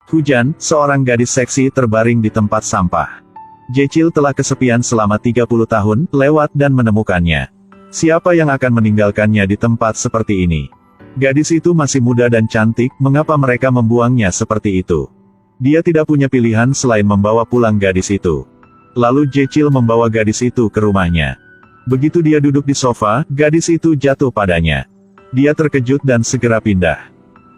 Hujan, seorang gadis seksi terbaring di tempat sampah. Jechil telah kesepian selama 30 tahun, lewat dan menemukannya. Siapa yang akan meninggalkannya di tempat seperti ini? Gadis itu masih muda dan cantik, mengapa mereka membuangnya seperti itu? Dia tidak punya pilihan selain membawa pulang gadis itu. Lalu Jechil membawa gadis itu ke rumahnya. Begitu dia duduk di sofa, gadis itu jatuh padanya. Dia terkejut dan segera pindah.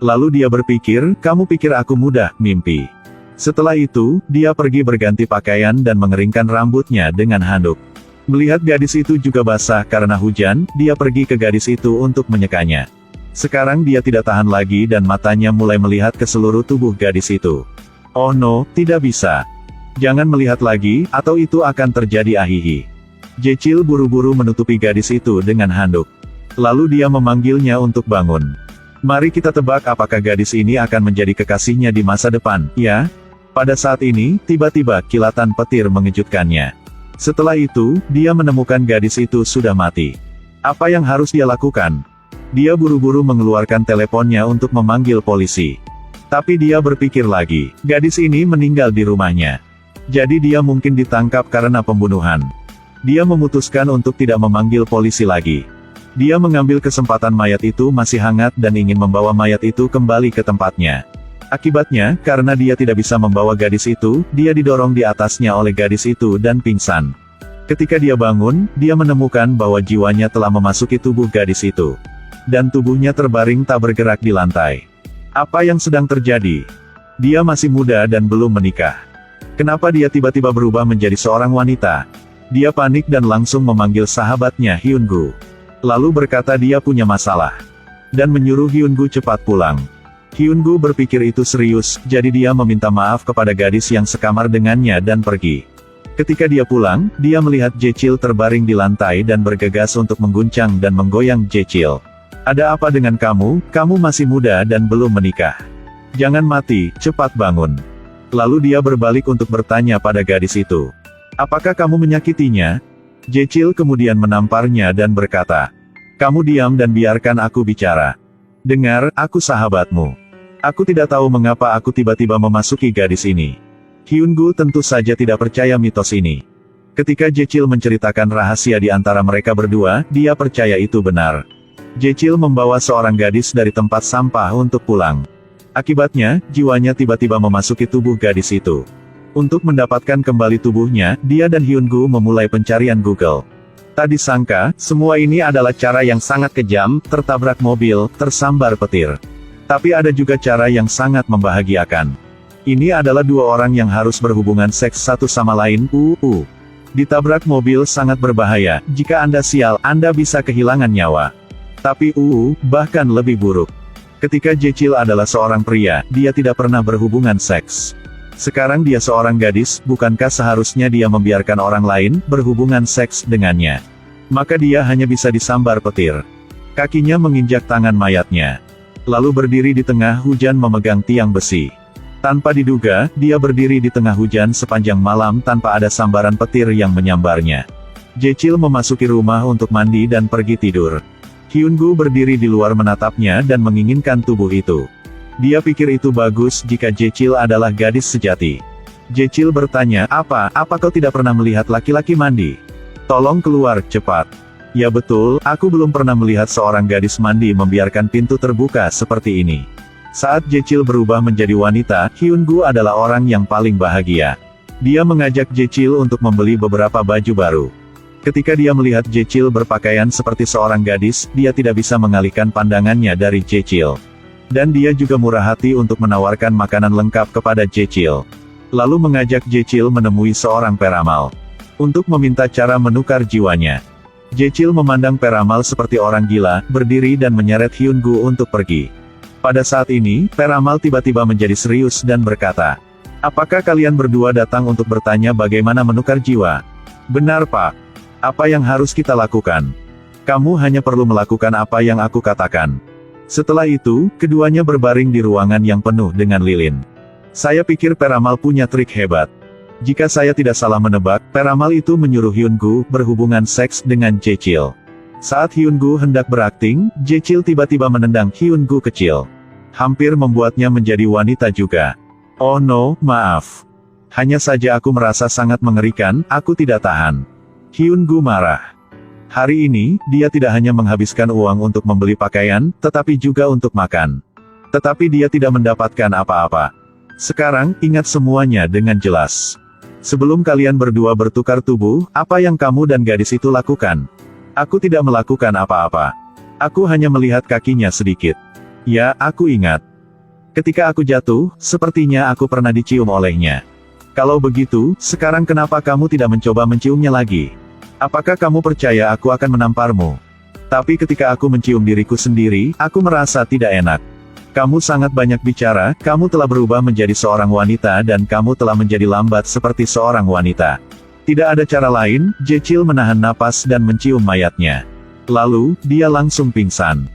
Lalu dia berpikir, kamu pikir aku mudah, mimpi. Setelah itu, dia pergi berganti pakaian dan mengeringkan rambutnya dengan handuk. Melihat gadis itu juga basah karena hujan, dia pergi ke gadis itu untuk menyekanya. Sekarang dia tidak tahan lagi dan matanya mulai melihat ke seluruh tubuh gadis itu. Oh no, tidak bisa. Jangan melihat lagi, atau itu akan terjadi ahihi. Jechil buru-buru menutupi gadis itu dengan handuk. Lalu dia memanggilnya untuk bangun. Mari kita tebak apakah gadis ini akan menjadi kekasihnya di masa depan, ya? Pada saat ini, tiba-tiba kilatan petir mengejutkannya. Setelah itu, dia menemukan gadis itu sudah mati. Apa yang harus dia lakukan? Dia buru-buru mengeluarkan teleponnya untuk memanggil polisi. Tapi dia berpikir lagi, gadis ini meninggal di rumahnya. Jadi dia mungkin ditangkap karena pembunuhan. Dia memutuskan untuk tidak memanggil polisi lagi. Dia mengambil kesempatan mayat itu masih hangat dan ingin membawa mayat itu kembali ke tempatnya. Akibatnya, karena dia tidak bisa membawa gadis itu, dia didorong di atasnya oleh gadis itu dan pingsan. Ketika dia bangun, dia menemukan bahwa jiwanya telah memasuki tubuh gadis itu. Dan tubuhnya terbaring tak bergerak di lantai. Apa yang sedang terjadi? Dia masih muda dan belum menikah. Kenapa dia tiba-tiba berubah menjadi seorang wanita? Dia panik dan langsung memanggil sahabatnya Hyungu. Lalu berkata dia punya masalah. Dan menyuruh Hyungu cepat pulang. Hyungu berpikir itu serius, jadi dia meminta maaf kepada gadis yang sekamar dengannya dan pergi. Ketika dia pulang, dia melihat Jechil terbaring di lantai dan bergegas untuk mengguncang dan menggoyang Jechil. Ada apa dengan kamu? Kamu masih muda dan belum menikah. Jangan mati, cepat bangun. Lalu dia berbalik untuk bertanya pada gadis itu. Apakah kamu menyakitinya? Jechil kemudian menamparnya dan berkata, kamu diam dan biarkan aku bicara. Dengar, aku sahabatmu. Aku tidak tahu mengapa aku tiba-tiba memasuki gadis ini. Hyungu tentu saja tidak percaya mitos ini. Ketika Jechil menceritakan rahasia di antara mereka berdua, dia percaya itu benar. Jechil membawa seorang gadis dari tempat sampah untuk pulang. Akibatnya, jiwanya tiba-tiba memasuki tubuh gadis itu. Untuk mendapatkan kembali tubuhnya, dia dan Hyungu memulai pencarian Google. Tak disangka, semua ini adalah cara yang sangat kejam, tertabrak mobil, tersambar petir. Tapi ada juga cara yang sangat membahagiakan. Ini adalah dua orang yang harus berhubungan seks satu sama lain, Ditabrak mobil sangat berbahaya, jika Anda sial, Anda bisa kehilangan nyawa. Tapi bahkan lebih buruk. Ketika Jechil adalah seorang pria, dia tidak pernah berhubungan seks. Sekarang dia seorang gadis, bukankah seharusnya dia membiarkan orang lain berhubungan seks dengannya? Maka dia hanya bisa disambar petir. Kakinya menginjak tangan mayatnya. Lalu berdiri di tengah hujan memegang tiang besi. Tanpa diduga, dia berdiri di tengah hujan sepanjang malam tanpa ada sambaran petir yang menyambarnya. Jechil memasuki rumah untuk mandi dan pergi tidur. Hyungu berdiri di luar menatapnya dan menginginkan tubuh itu. Dia pikir itu bagus jika Jechil adalah gadis sejati. Jechil bertanya, apa kau tidak pernah melihat laki-laki mandi? Tolong keluar, cepat. Ya betul, aku belum pernah melihat seorang gadis mandi membiarkan pintu terbuka seperti ini. Saat Jechil berubah menjadi wanita, Hyungu adalah orang yang paling bahagia. Dia mengajak Jechil untuk membeli beberapa baju baru. Ketika dia melihat Jechil berpakaian seperti seorang gadis, dia tidak bisa mengalihkan pandangannya dari Jechil. Dan dia juga murah hati untuk menawarkan makanan lengkap kepada Jechil. Lalu mengajak Jechil menemui seorang peramal. Untuk meminta cara menukar jiwanya. Jechil memandang peramal seperti orang gila, berdiri dan menyeret Hyungu untuk pergi. Pada saat ini, peramal tiba-tiba menjadi serius dan berkata, apakah kalian berdua datang untuk bertanya bagaimana menukar jiwa? Benar Pak. Apa yang harus kita lakukan? Kamu hanya perlu melakukan apa yang aku katakan. Setelah itu, keduanya berbaring di ruangan yang penuh dengan lilin. Saya pikir peramal punya trik hebat. Jika saya tidak salah menebak, peramal itu menyuruh Hyungu berhubungan seks dengan Jechil. Saat Hyungu hendak berakting, Jechil tiba-tiba menendang Hyungu kecil. Hampir membuatnya menjadi wanita juga. Oh no, maaf. Hanya saja aku merasa sangat mengerikan, aku tidak tahan. Hyun-gu marah. Hari ini, dia tidak hanya menghabiskan uang untuk membeli pakaian, tetapi juga untuk makan. Tetapi dia tidak mendapatkan apa-apa. Sekarang, ingat semuanya dengan jelas. Sebelum kalian berdua bertukar tubuh, apa yang kamu dan gadis itu lakukan? Aku tidak melakukan apa-apa. Aku hanya melihat kakinya sedikit. Ya, aku ingat. Ketika aku jatuh, sepertinya aku pernah dicium olehnya. Kalau begitu, sekarang kenapa kamu tidak mencoba menciumnya lagi? Apakah kamu percaya aku akan menamparmu? Tapi ketika aku mencium diriku sendiri, aku merasa tidak enak. Kamu sangat banyak bicara, kamu telah berubah menjadi seorang wanita dan kamu telah menjadi lambat seperti seorang wanita. Tidak ada cara lain, Jechil menahan napas dan mencium mayatnya. Lalu, dia langsung pingsan.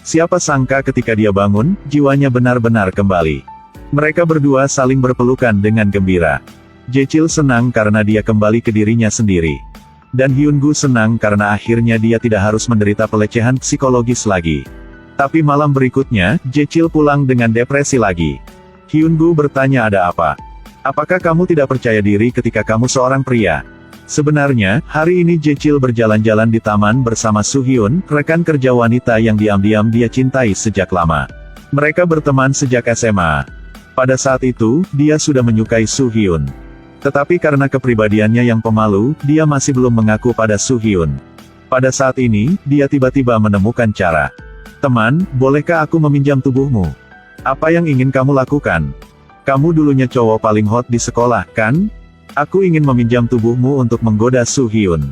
Siapa sangka ketika dia bangun, jiwanya benar-benar kembali. Mereka berdua saling berpelukan dengan gembira. Jechil senang karena dia kembali ke dirinya sendiri. Dan Hyun-gu senang karena akhirnya dia tidak harus menderita pelecehan psikologis lagi. Tapi malam berikutnya, Jechil pulang dengan depresi lagi. Hyun-gu bertanya ada apa? Apakah kamu tidak percaya diri ketika kamu seorang pria? Sebenarnya, hari ini Jechil berjalan-jalan di taman bersama Soo-hyun, rekan kerja wanita yang diam-diam dia cintai sejak lama. Mereka berteman sejak SMA. Pada saat itu, dia sudah menyukai Soo-hyun. Tetapi karena kepribadiannya yang pemalu, dia masih belum mengaku pada Soo-hyun. Pada saat ini, dia tiba-tiba menemukan cara. Teman, bolehkah aku meminjam tubuhmu? Apa yang ingin kamu lakukan? Kamu dulunya cowok paling hot di sekolah, kan? Aku ingin meminjam tubuhmu untuk menggoda Soo-hyun.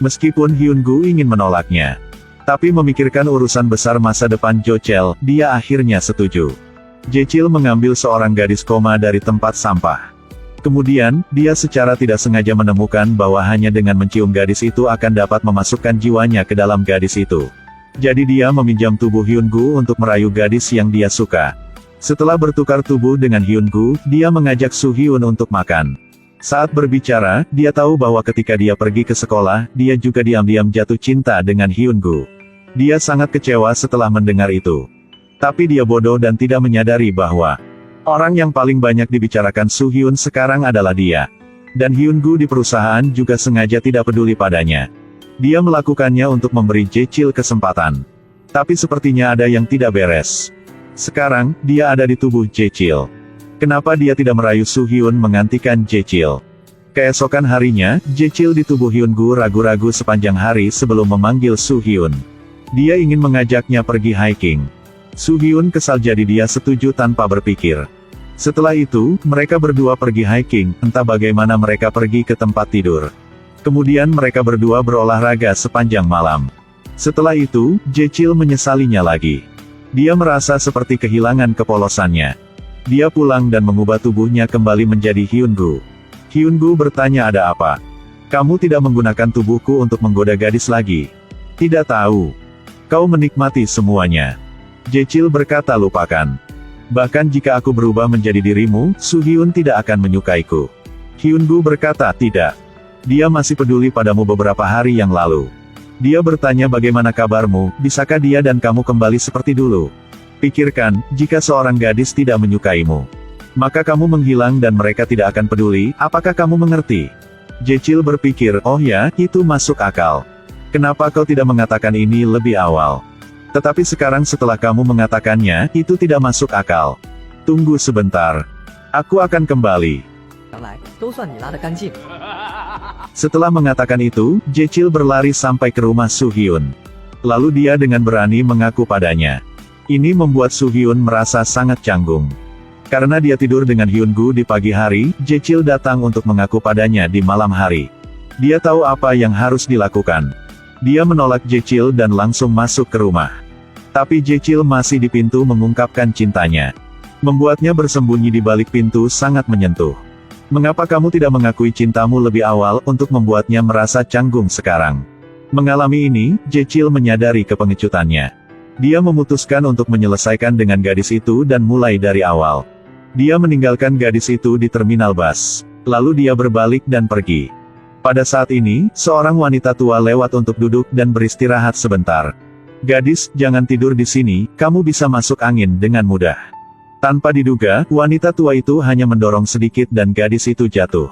Meskipun Hyun-gu ingin menolaknya. Tapi memikirkan urusan besar masa depan Jochel, dia akhirnya setuju. Jechil mengambil seorang gadis koma dari tempat sampah. Kemudian, dia secara tidak sengaja menemukan bahwa hanya dengan mencium gadis itu akan dapat memasukkan jiwanya ke dalam gadis itu. Jadi dia meminjam tubuh Hyun-gu untuk merayu gadis yang dia suka. Setelah bertukar tubuh dengan Hyun-gu, dia mengajak Soo-hyun untuk makan. Saat berbicara, dia tahu bahwa ketika dia pergi ke sekolah, dia juga diam-diam jatuh cinta dengan Hyun-gu. Dia sangat kecewa setelah mendengar itu. Tapi dia bodoh dan tidak menyadari bahwa orang yang paling banyak dibicarakan Soo-hyun sekarang adalah dia. Dan Hyun-gu di perusahaan juga sengaja tidak peduli padanya. Dia melakukannya untuk memberi Jechil kesempatan. Tapi sepertinya ada yang tidak beres. Sekarang, dia ada di tubuh Jechil. Kenapa dia tidak merayu Soo-hyun menggantikan Jechil? Keesokan harinya, Jechil di tubuh Hyun-gu ragu-ragu sepanjang hari sebelum memanggil Soo-hyun. Dia ingin mengajaknya pergi hiking. Soo-hyun kesal jadi dia setuju tanpa berpikir. Setelah itu, mereka berdua pergi hiking, entah bagaimana mereka pergi ke tempat tidur. Kemudian mereka berdua berolahraga sepanjang malam. Setelah itu, Jechil menyesalinya lagi. Dia merasa seperti kehilangan kepolosannya. Dia pulang dan mengubah tubuhnya kembali menjadi Hyun-gu. Hyun-gu bertanya ada apa? Kamu tidak menggunakan tubuhku untuk menggoda gadis lagi. Tidak tahu. Kau menikmati semuanya. Jechil berkata lupakan. Bahkan jika aku berubah menjadi dirimu, Soo-hyun tidak akan menyukaiku. Hyun-gu berkata tidak. Dia masih peduli padamu beberapa hari yang lalu. Dia bertanya bagaimana kabarmu, bisakah dia dan kamu kembali seperti dulu? Pikirkan, jika seorang gadis tidak menyukaimu, maka kamu menghilang dan mereka tidak akan peduli, apakah kamu mengerti? Jechil berpikir, oh ya, itu masuk akal. Kenapa kau tidak mengatakan ini lebih awal? Tetapi sekarang setelah kamu mengatakannya, itu tidak masuk akal. Tunggu sebentar. Aku akan kembali. Setelah mengatakan itu, Jechil berlari sampai ke rumah Soo-hyun. Lalu dia dengan berani mengaku padanya. Ini membuat Soo-hyun merasa sangat canggung. Karena dia tidur dengan Hyun-gu di pagi hari, Jechil datang untuk mengaku padanya di malam hari. Dia tahu apa yang harus dilakukan. Dia menolak Jechil dan langsung masuk ke rumah. Tapi Jechil masih di pintu mengungkapkan cintanya. Membuatnya bersembunyi di balik pintu sangat menyentuh. Mengapa kamu tidak mengakui cintamu lebih awal untuk membuatnya merasa canggung sekarang? Mengalami ini, Jechil menyadari kepengecutannya. Dia memutuskan untuk menyelesaikan dengan gadis itu dan mulai dari awal. Dia meninggalkan gadis itu di terminal bus. Lalu dia berbalik dan pergi. Pada saat ini, seorang wanita tua lewat untuk duduk dan beristirahat sebentar. Gadis, jangan tidur di sini, kamu bisa masuk angin dengan mudah. Tanpa diduga, wanita tua itu hanya mendorong sedikit dan gadis itu jatuh.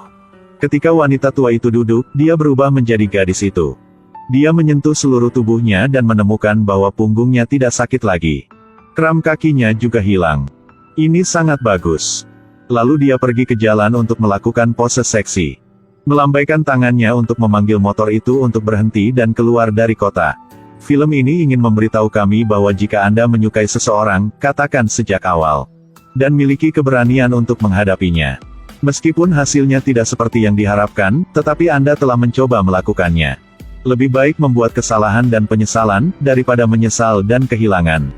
Ketika wanita tua itu duduk, dia berubah menjadi gadis itu. Dia menyentuh seluruh tubuhnya dan menemukan bahwa punggungnya tidak sakit lagi. Kram kakinya juga hilang. Ini sangat bagus. Lalu dia pergi ke jalan untuk melakukan pose seksi. Melambaikan tangannya untuk memanggil motor itu untuk berhenti dan keluar dari kota. Film ini ingin memberitahu kami bahwa jika Anda menyukai seseorang, katakan sejak awal. Dan miliki keberanian untuk menghadapinya. Meskipun hasilnya tidak seperti yang diharapkan, tetapi Anda telah mencoba melakukannya. Lebih baik membuat kesalahan dan penyesalan, daripada menyesal dan kehilangan.